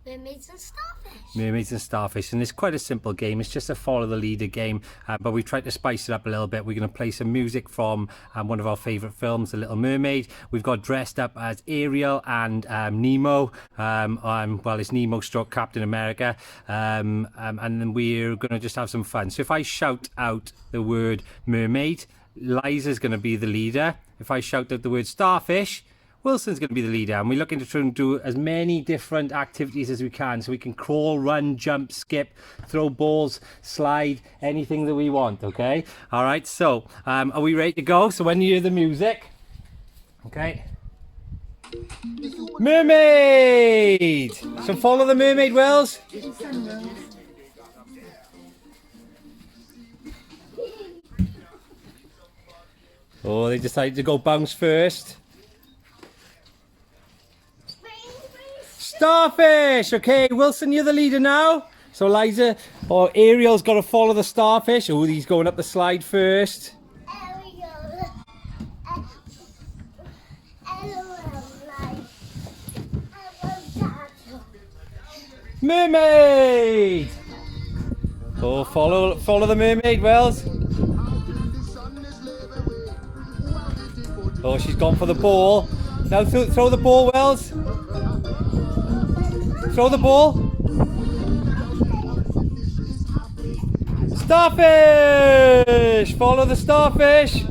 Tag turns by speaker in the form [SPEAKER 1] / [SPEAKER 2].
[SPEAKER 1] Mermaids and starfish.
[SPEAKER 2] Mermaids and starfish, and it's quite a simple game. It's just a follow the leader game, but we tried to spice it up a little bit. We're going to play some music from one of our favourite films, The Little Mermaid. We've got dressed up as Ariel and Nemo. Well, it's Nemo stroke Captain America, and then we're going to just have some fun. So if I shout out the word mermaid, Liza's going to be the leader. If I shout out the word starfish, Wilson's going to be the leader, and we're looking to try and do as many different activities as we can, so we can crawl, run, jump, skip, throw balls, slide, anything that we want, okay? All right, so are we ready to go? So when you hear the music, okay? Mermaid! So follow the mermaid, Wills. Oh, they decided to go bounce first. Starfish! Okay, Wilson, you're the leader now. So Liza, or Ariel's got to follow the starfish. Oh, he's going up the slide first. Mermaid! Oh, follow the mermaid, Wells. Oh, she's gone for the ball. Now throw the ball, Wells. Throw the ball. Starfish! Follow the starfish.